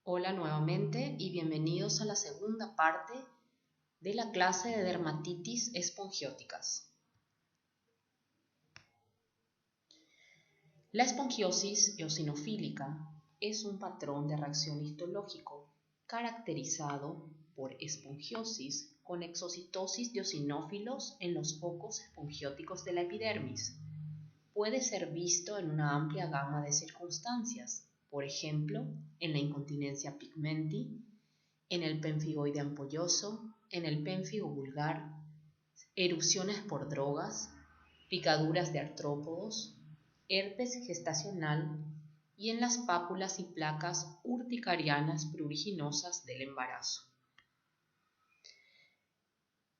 Hola nuevamente y bienvenidos a la segunda parte de la clase de dermatitis espongióticas. La espongiosis eosinofílica es un patrón de reacción histológico caracterizado por espongiosis con exocitosis de eosinófilos en los focos espongióticos de la epidermis. Puede ser visto en una amplia gama de circunstancias, por ejemplo, en la incontinencia pigmenti, en el pemfigoide ampolloso, en el pénfigo vulgar, erupciones por drogas, picaduras de artrópodos, herpes gestacional y en las pápulas y placas urticarianas pruriginosas del embarazo.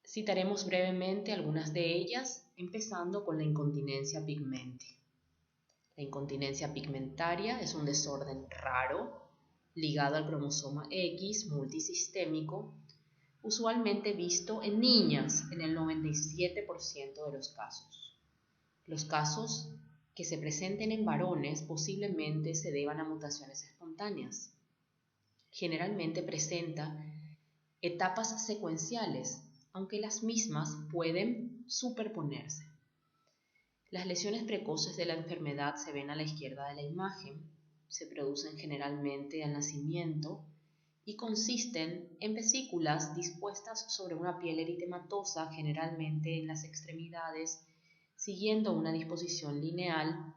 Citaremos brevemente algunas de ellas, empezando con la incontinencia pigmenti. La incontinencia pigmentaria es un desorden raro ligado al cromosoma X multisistémico, usualmente visto en niñas en el 97% de los casos. Los casos que se presenten en varones posiblemente se deban a mutaciones espontáneas. Generalmente presenta etapas secuenciales, aunque las mismas pueden superponerse. Las lesiones precoces de la enfermedad se ven a la izquierda de la imagen, se producen generalmente al nacimiento y consisten en vesículas dispuestas sobre una piel eritematosa, generalmente en las extremidades, siguiendo una disposición lineal,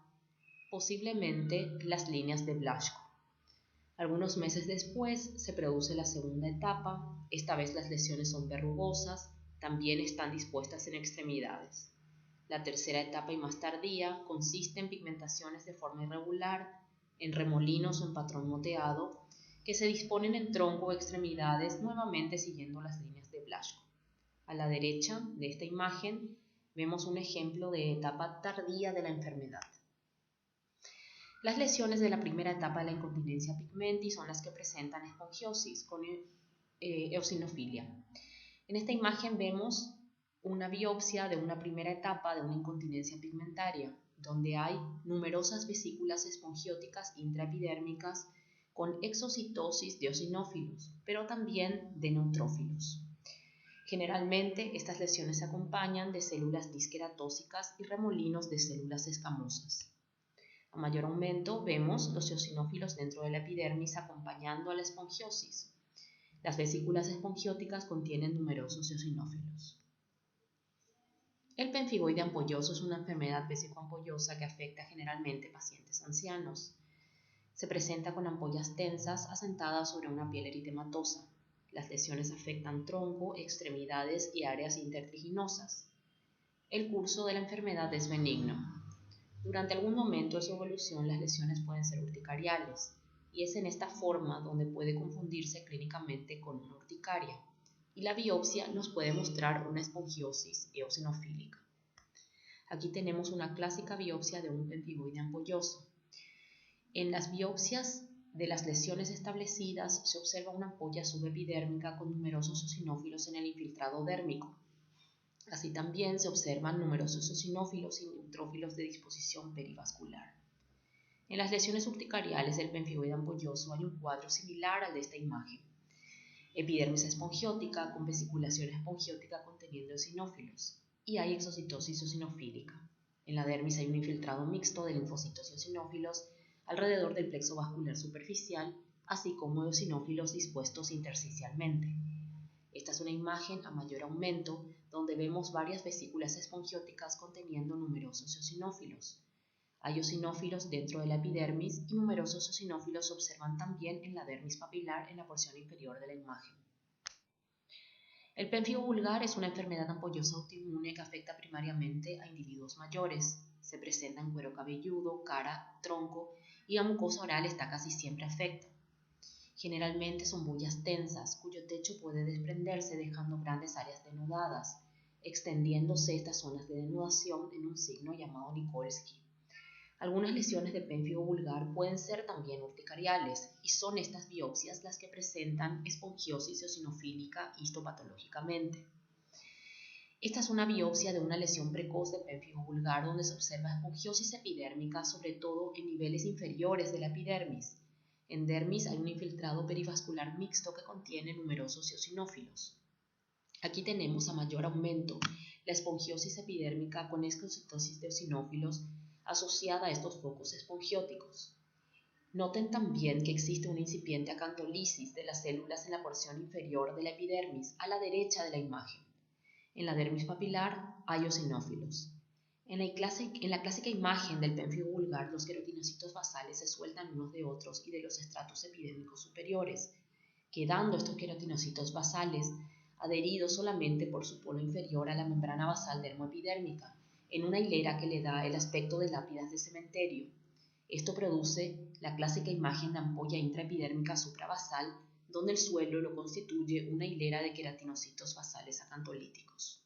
posiblemente las líneas de Blaschko. Algunos meses después se produce la segunda etapa, esta vez las lesiones son verrugosas, también están dispuestas en extremidades. La tercera etapa y más tardía consiste en pigmentaciones de forma irregular, en remolinos o en patrón moteado, que se disponen en tronco o extremidades, nuevamente siguiendo las líneas de Blaschko. A la derecha de esta imagen vemos un ejemplo de etapa tardía de la enfermedad. Las lesiones de la primera etapa de la incontinencia pigmenti son las que presentan espongiosis con eosinofilia. En esta imagen vemos una biopsia de una primera etapa de una incontinencia pigmentaria, donde hay numerosas vesículas espongióticas intraepidérmicas con exocitosis de eosinófilos, pero también de neutrófilos. Generalmente estas lesiones se acompañan de células disqueratóxicas y remolinos de células escamosas. A mayor aumento vemos los eosinófilos dentro de la epidermis acompañando a la espongiosis. Las vesículas espongióticas contienen numerosos eosinófilos. El pemfigoide ampolloso es una enfermedad vesicoampollosa que afecta generalmente pacientes ancianos. Se presenta con ampollas tensas asentadas sobre una piel eritematosa. Las lesiones afectan tronco, extremidades y áreas intertriginosas. El curso de la enfermedad es benigno. Durante algún momento de su evolución las lesiones pueden ser urticariales y es en esta forma donde puede confundirse clínicamente con una urticaria, y la biopsia nos puede mostrar una espongiosis eosinofílica. Aquí tenemos una clásica biopsia de un pemfigoide ampolloso. En las biopsias de las lesiones establecidas se observa una ampolla subepidérmica con numerosos eosinófilos en el infiltrado dérmico. Así también se observan numerosos eosinófilos y neutrófilos de disposición perivascular. En las lesiones urticariales del pemfigoide ampolloso hay un cuadro similar al de esta imagen. Epidermis espongiótica con vesiculación espongiótica conteniendo eosinófilos, y hay exocitosis eosinofílica. En la dermis hay un infiltrado mixto de linfocitos y eosinófilos alrededor del plexo vascular superficial, así como eosinófilos dispuestos intersticialmente. Esta es una imagen a mayor aumento donde vemos varias vesículas espongióticas conteniendo numerosos eosinófilos. Hay eosinófilos dentro de la epidermis y numerosos eosinófilos se observan también en la dermis papilar en la porción inferior de la imagen. El pénfigo vulgar es una enfermedad ampollosa autoinmune que afecta primariamente a individuos mayores. Se presenta en cuero cabelludo, cara, tronco y la mucosa oral está casi siempre afecta. Generalmente son bullas tensas, cuyo techo puede desprenderse dejando grandes áreas denudadas, extendiéndose estas zonas de denudación en un signo llamado Nikolsky. Algunas lesiones de pénfigo vulgar pueden ser también urticariales y son estas biopsias las que presentan espongiosis eosinofílica histopatológicamente. Esta es una biopsia de una lesión precoz de pénfigo vulgar donde se observa espongiosis epidérmica sobre todo en niveles inferiores de la epidermis. En dermis hay un infiltrado perivascular mixto que contiene numerosos eosinófilos. Aquí tenemos a mayor aumento la espongiosis epidérmica con esclerocitosis de eosinófilos asociada a estos focos espongióticos. Noten también que existe una incipiente acantolisis de las células en la porción inferior de la epidermis, a la derecha de la imagen. En la dermis papilar hay eosinófilos. En la clásica imagen del pénfigo vulgar, los queratinocitos basales se sueltan unos de otros y de los estratos epidérmicos superiores, quedando estos queratinocitos basales adheridos solamente por su polo inferior a la membrana basal dermoepidérmica, en una hilera que le da el aspecto de lápidas de cementerio. Esto produce la clásica imagen de ampolla intraepidérmica suprabasal, donde el suelo lo constituye una hilera de queratinocitos basales acantolíticos.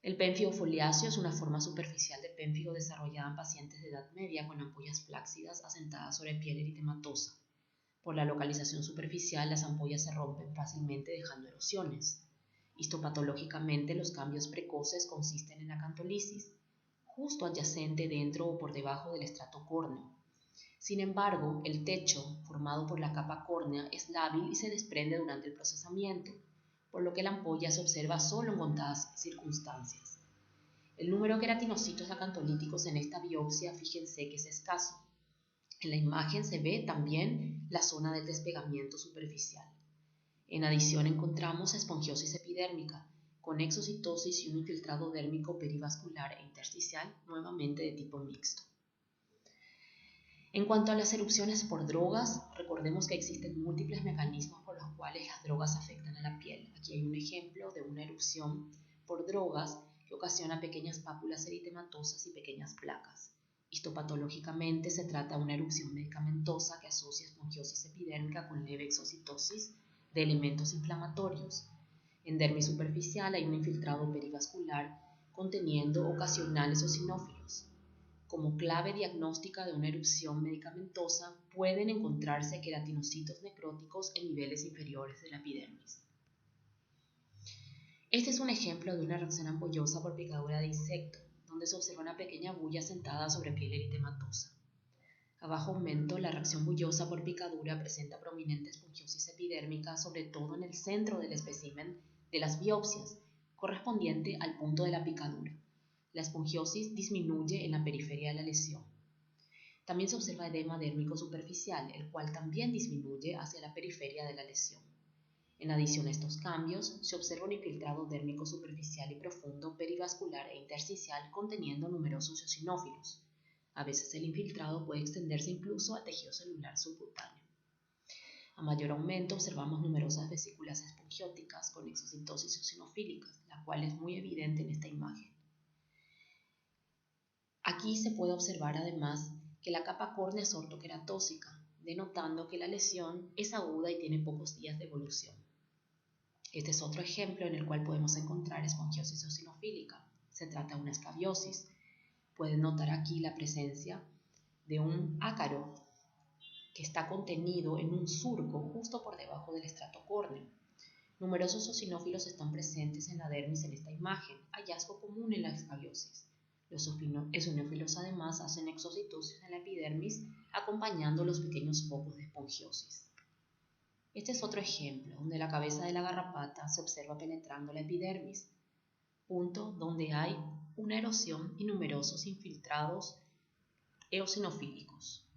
El pénfigo foliáceo es una forma superficial de pénfigo desarrollada en pacientes de edad media con ampollas flácidas asentadas sobre piel eritematosa. Por la localización superficial, las ampollas se rompen fácilmente dejando erosiones. Histopatológicamente, los cambios precoces consisten en acantolisis, justo adyacente dentro o por debajo del estrato córneo. Sin embargo, el techo, formado por la capa córnea, es lábil y se desprende durante el procesamiento, por lo que la ampolla se observa solo en contadas circunstancias. El número de queratinocitos acantolíticos en esta biopsia, fíjense que es escaso. En la imagen se ve también la zona del despegamiento superficial. En adición encontramos espongiosis epidérmica, con exocitosis y un infiltrado dérmico perivascular e intersticial, nuevamente de tipo mixto. En cuanto a las erupciones por drogas, recordemos que existen múltiples mecanismos por los cuales las drogas afectan a la piel. Aquí hay un ejemplo de una erupción por drogas que ocasiona pequeñas pápulas eritematosas y pequeñas placas. Histopatológicamente se trata de una erupción medicamentosa que asocia espongiosis epidérmica con leve exocitosis de elementos inflamatorios. En dermis superficial hay un infiltrado perivascular conteniendo ocasionales eosinófilos. Como clave diagnóstica de una erupción medicamentosa pueden encontrarse queratinocitos necróticos en niveles inferiores de la epidermis. Este es un ejemplo de una reacción ampollosa por picadura de insecto, donde se observa una pequeña bulla sentada sobre piel eritematosa. A bajo aumento, la reacción bullosa por picadura presenta prominente espongiosis epidérmica, sobre todo en el centro del espécimen de las biopsias, correspondiente al punto de la picadura. La espongiosis disminuye en la periferia de la lesión. También se observa edema dérmico superficial, el cual también disminuye hacia la periferia de la lesión. En adición a estos cambios, se observa un infiltrado dérmico superficial y profundo, perivascular e intersticial conteniendo numerosos eosinófilos. A veces el infiltrado puede extenderse incluso al tejido celular subcutáneo. A mayor aumento observamos numerosas vesículas espongióticas con exocitosis eosinofílicas, la cual es muy evidente en esta imagen. Aquí se puede observar además que la capa córnea es ortoqueratósica, denotando que la lesión es aguda y tiene pocos días de evolución. Este es otro ejemplo en el cual podemos encontrar espongiosis eosinofílica. Se trata de una escabiosis. Pueden notar aquí la presencia de un ácaro que está contenido en un surco justo por debajo del estrato córneo. Numerosos eosinófilos están presentes en la dermis en esta imagen, hallazgo común en la escabiosis. Los eosinófilos además hacen exocitosis en la epidermis, acompañando los pequeños focos de espongiosis. Este es otro ejemplo, donde la cabeza de la garrapata se observa penetrando la epidermis, punto donde hay una erosión y numerosos infiltrados eosinofílicos.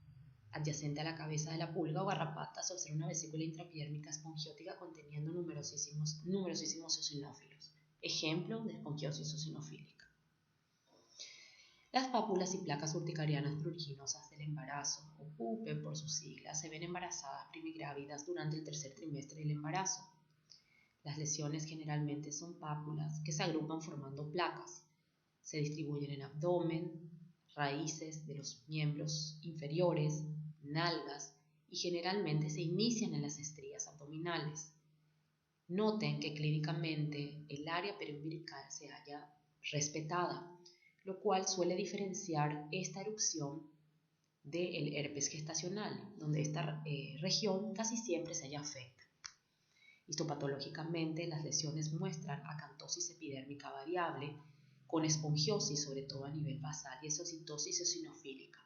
Adyacente a la cabeza de la pulga o garrapata se observa una vesícula intraepidérmica espongiótica conteniendo numerosísimos eosinófilos. Ejemplo de espongiosis eosinofílica. Las pápulas y placas urticarianas pruriginosas del embarazo, o PUPE por sus siglas, se ven embarazadas primigrávidas durante el tercer trimestre del embarazo. Las lesiones generalmente son pápulas que se agrupan formando placas. Se distribuyen en abdomen, raíces de los miembros inferiores, nalgas y generalmente se inician en las estrías abdominales. Noten que clínicamente el área periumbilical se halla respetada, lo cual suele diferenciar esta erupción del herpes gestacional, donde esta región casi siempre se halla afecta. Histopatológicamente, las lesiones muestran acantosis epidérmica variable, con espongiosis sobre todo a nivel basal y exocitosis eosinofílica.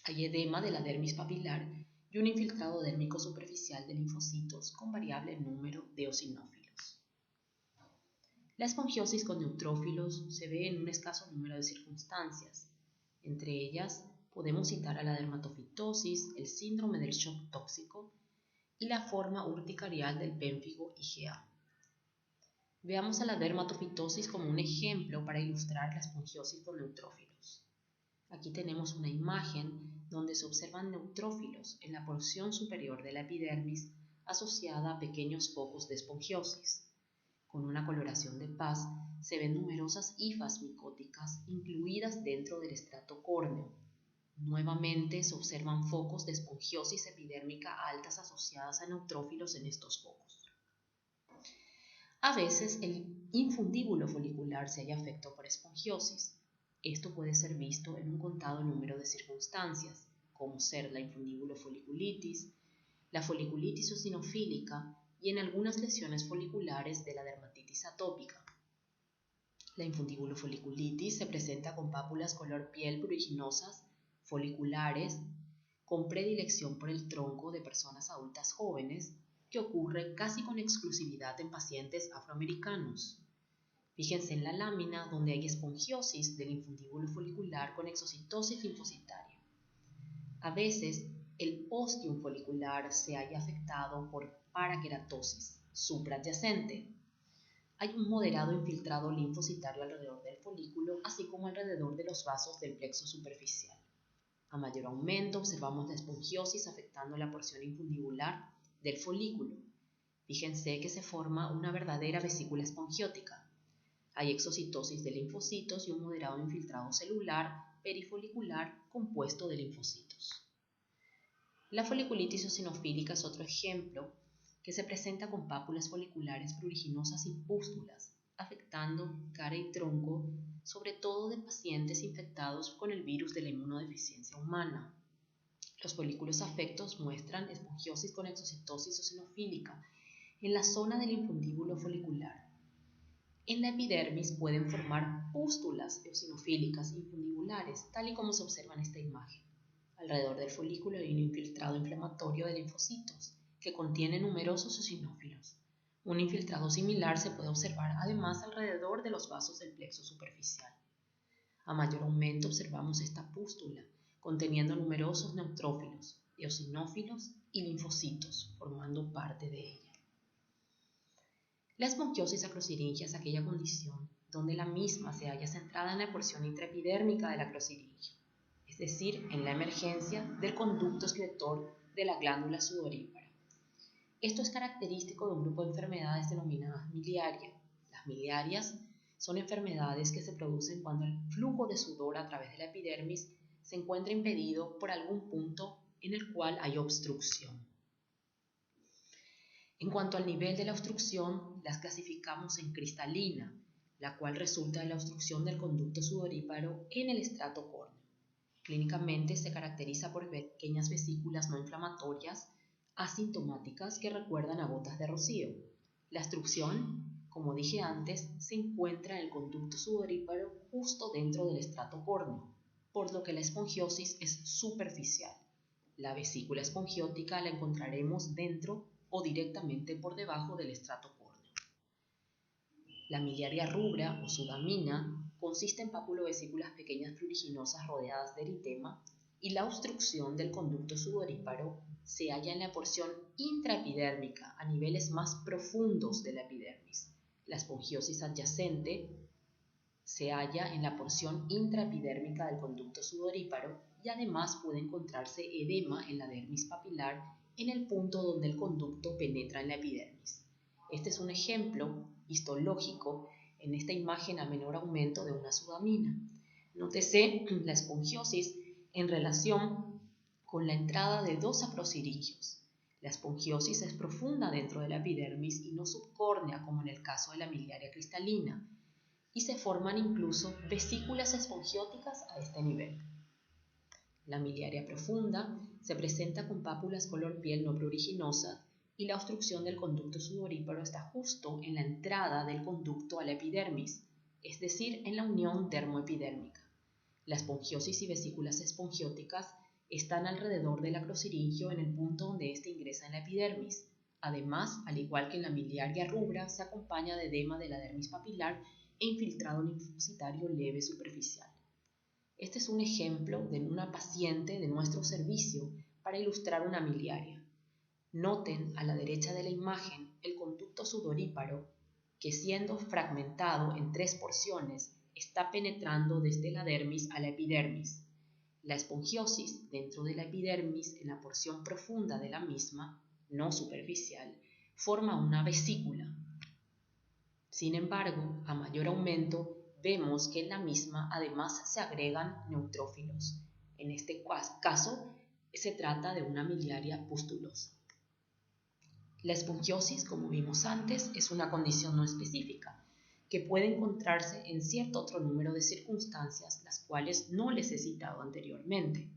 Hay edema de la dermis papilar y un infiltrado dérmico superficial de linfocitos con variable número de eosinófilos. La esfangiosis con neutrófilos se ve en un escaso número de circunstancias. Entre ellas podemos citar a la dermatofitosis, el síndrome del shock tóxico y la forma urticarial del pénfigo IgA. Veamos a la dermatofitosis como un ejemplo para ilustrar la esfangiosis con neutrófilos. Aquí tenemos una imagen donde se observan neutrófilos en la porción superior de la epidermis asociada a pequeños focos de esfangiosis. Con una coloración de paz se ven numerosas hifas micóticas incluidas dentro del estrato córneo. Nuevamente se observan focos de esfangiosis epidérmica altas asociadas a neutrófilos en estos focos. A veces el infundíbulo folicular se halla afectado por esfangiosis. Esto puede ser visto en un contado número de circunstancias, como ser la infundíbulo foliculitis, la foliculitis eosinofílica y en algunas lesiones foliculares de la dermatitis atópica. La infundíbulo foliculitis se presenta con pápulas color piel pruriginosas, foliculares, con predilección por el tronco de personas adultas jóvenes, que ocurre casi con exclusividad en pacientes afroamericanos. Fíjense en la lámina donde hay esfangiosis del infundíbulo folicular con exocitosis linfocitaria. A veces, el ostium folicular se halla afectado por paraqueratosis supraadyacente. Hay un moderado infiltrado linfocitario alrededor del folículo, así como alrededor de los vasos del plexo superficial. A mayor aumento, observamos la esfangiosis afectando la porción infundibular del folículo. Fíjense que se forma una verdadera vesícula esfangiótica. Hay exocitosis de linfocitos y un moderado infiltrado celular perifolicular compuesto de linfocitos. La foliculitis eosinofílica es otro ejemplo que se presenta con pápulas foliculares pruriginosas y pústulas, afectando cara y tronco, sobre todo de pacientes infectados con el virus de la inmunodeficiencia humana. Los folículos afectos muestran esfangiosis con exocitosis eosinofílica en la zona del infundíbulo folicular. En la epidermis pueden formar pústulas eosinofílicas infundibulares, tal y como se observa en esta imagen. Alrededor del folículo hay un infiltrado inflamatorio de linfocitos que contiene numerosos eosinófilos. Un infiltrado similar se puede observar además alrededor de los vasos del plexo superficial. A mayor aumento observamos esta pústula conteniendo numerosos neutrófilos, eosinófilos y linfocitos formando parte de ella. La esfangiosis acrosiringia es aquella condición donde la misma se halla centrada en la porción intraepidérmica de la acrosiringia, es decir, en la emergencia del conducto excretor de la glándula sudorípara. Esto es característico de un grupo de enfermedades denominadas miliarias. Las miliarias son enfermedades que se producen cuando el flujo de sudor a través de la epidermis se encuentra impedido por algún punto en el cual hay obstrucción. En cuanto al nivel de la obstrucción, las clasificamos en cristalina, la cual resulta de la obstrucción del conducto sudoríparo en el estrato córneo. Clínicamente se caracteriza por pequeñas vesículas no inflamatorias asintomáticas que recuerdan a gotas de rocío. La obstrucción, como dije antes, se encuentra en el conducto sudoríparo justo dentro del estrato córneo, por lo que la esfangiosis es superficial. La vesícula esfangiótica la encontraremos dentro o directamente por debajo del estrato córneo. La miliaria rubra o sudamina consiste en papulovesículas pequeñas pruriginosas rodeadas de eritema y la obstrucción del conducto sudoríparo se halla en la porción intraepidérmica a niveles más profundos de la epidermis. La esfangiosis adyacente se halla en la porción intraepidérmica del conducto sudoríparo y además puede encontrarse edema en la dermis papilar en el punto donde el conducto penetra en la epidermis. Este es un ejemplo histológico en esta imagen a menor aumento de una sudamina. Nótese la esfangiosis en relación con la entrada de dos acrosiringios. La esfangiosis es profunda dentro de la epidermis y no subcórnea como en el caso de la miliaria cristalina, y se forman incluso vesículas esfangióticas a este nivel. La miliaria profunda se presenta con pápulas color piel no pruriginosas y la obstrucción del conducto sudoríparo está justo en la entrada del conducto a la epidermis, es decir, en la unión dermoepidérmica. La esfangiosis y vesículas esfangióticas Están alrededor del acrosiringio en el punto donde éste ingresa en la epidermis. Además, al igual que en la miliaria rubra, se acompaña de edema de la dermis papilar e infiltrado linfocitario leve superficial. Este es un ejemplo de una paciente de nuestro servicio para ilustrar una miliaria. Noten a la derecha de la imagen el conducto sudoríparo que, siendo fragmentado en 3 porciones, está penetrando desde la dermis a la epidermis. La esfongiosis dentro de la epidermis, en la porción profunda de la misma, no superficial, forma una vesícula. Sin embargo, a mayor aumento, vemos que en la misma además se agregan neutrófilos. En este caso, se trata de una miliaria pustulosa. La esfongiosis, como vimos antes, es una condición no específica, que puede encontrarse en cierto otro número de circunstancias, las cuales no les he citado anteriormente.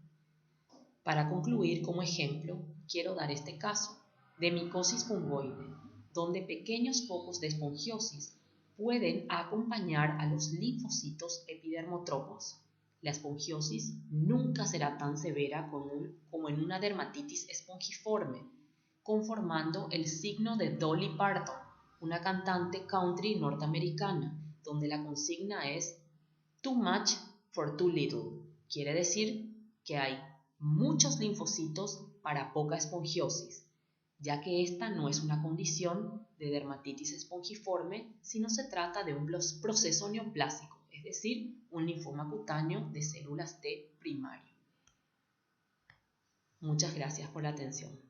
Para concluir, como ejemplo, quiero dar este caso de micosis fungoide, donde pequeños focos de esfongiosis pueden acompañar a los linfocitos epidermotropos. La esfongiosis nunca será tan severa como en una dermatitis espongiforme, conformando el signo de Dolly Parton, una cantante country norteamericana, donde la consigna es too much for too little. Quiere decir que hay muchos linfocitos para poca esfongiosis, ya que esta no es una condición de dermatitis espongiforme, sino se trata de un proceso neoplásico, es decir, un linfoma cutáneo de células T primario. Muchas gracias por la atención.